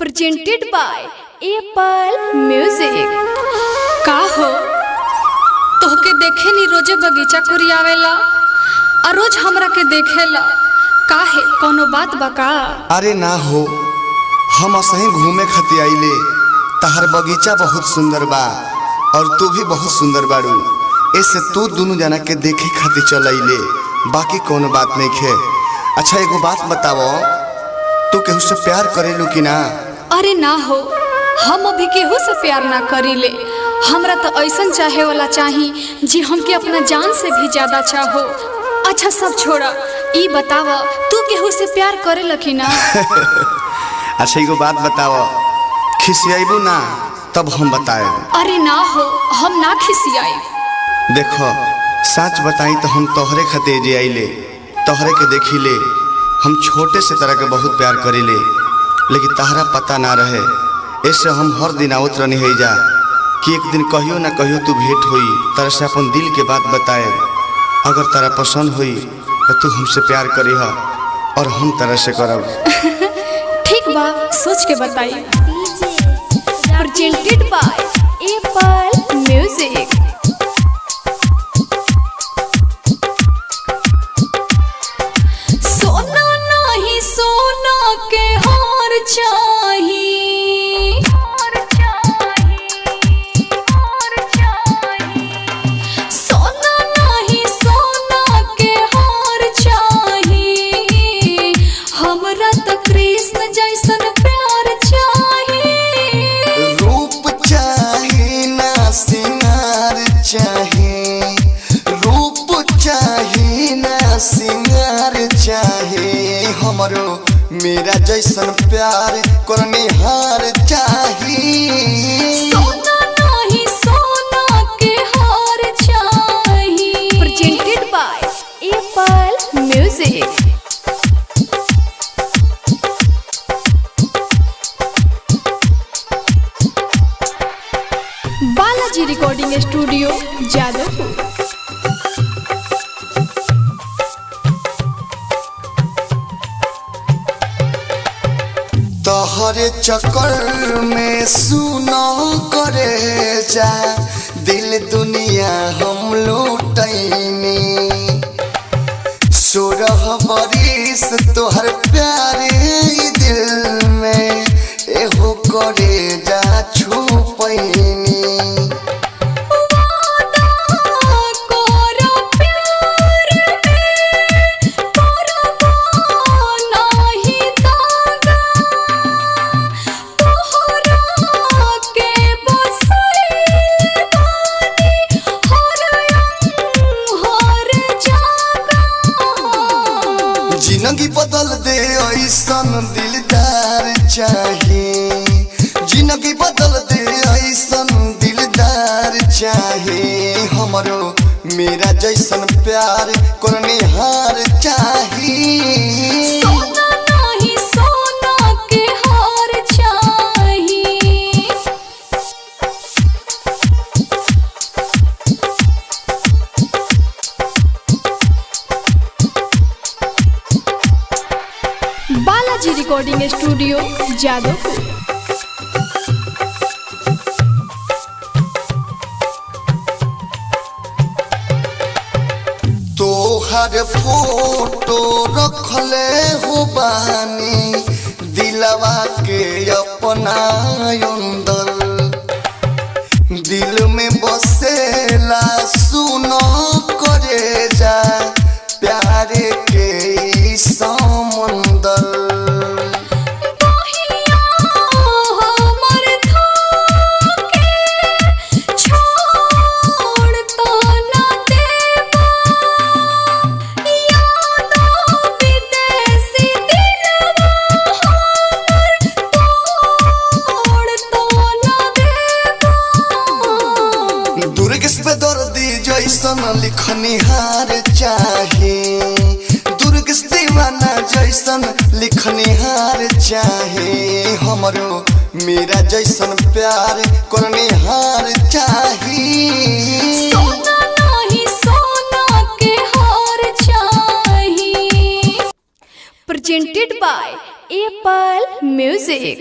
presented by Apple Music। का हो तोहके देखे नी रोजे बगीचा कोरियावेला आ रोज हमरा के देखेला, काहे कोनो बात बका? अरे ना हो, हम असही घूमे खातिर आइले। तहर बगीचा बहुत सुंदर बा और तू भी बहुत सुंदर बाड़ू। ऐसे तू दोनों जना के देखे खातिर चल आइले, बाकी कोनो बात नहीं खे। अच्छा एगो बात बताओ, तू केहू से प्यार करेलू कि ना? अरे ना हो, हम अभी केहू से प्यार ना करीले। हमरा तो ऐसन चाहे वाला चाही जी हमके अपना जान से भी ज्यादा चाहो। अच्छा सब छोड़ा, ई बतावा तू केहू से प्यार करेला कि ना? अच्छा एगो बात बताओ, खिसियाबू ना तब हम बताए। अरे ना हो, हम ना खिसियाई। देखो सच बताई तो हम तोहरे खातिर जे आइले, तोहरे के देखिले। हम छोटे से तरह के बहुत प्यार करीले, लेकिन तहरा पता ना रहे। ऐसे हम हर दिन आवत रहनी है जा कि एक दिन कहियो ना कहियो तू भेंट हुई, तरह से अपन दिल के बात बताए। अगर तारा पसंद हुई तो तू हमसे प्यार करी हा और हम तरह से करब। ठीक बा, सोच के बताई। presented by Apple Music। सोना नहीं सोना के हार चाहिए, सोना नहीं सोना के हार चाहिए। हमरा तो कृष्ण जैसन प्यार चाहिए। रूप चाहे ना सिंगार चाहे, रूप चाहे ना सिंगार चाहे। हमरो मेरा जैसन प्यार करने हार चाहिए। सोना नहीं सोना के हार चाहिए। presented by Apple Music। Balaji recording studio Jadavpur. तोहरे चक्कर में सुनो करे जा, दिल दुनिया हम लूटैनी। 16 बरिस तोहर प्यारे दिल में एहो करे जा छुपैनी। जिंदगी बदल दे ऐसन दिलदार चाहिए, जिंदगी बदल दे ऐसन दिलदार चाहिए। हमरो मेरा जैसन प्यार करने हार चाहिए। सोना नहीं सोना के हार चाहिए। Balaji recording studio Jadavpur. तोहर फोटो रखले हो बानी दिलवा के अपना अंदर। दिल में बसेला सुनो करे जा प्यारे के ई समंदर। जैसन लिखनिहार चाहे, दुर्ग दीवाना जैसन लिखनिहार चाहे। हमरो मेरा जैसन प्यार करने हार चाहिए। सोना नहीं सोना के हार चाहिए। presented by Apple Music।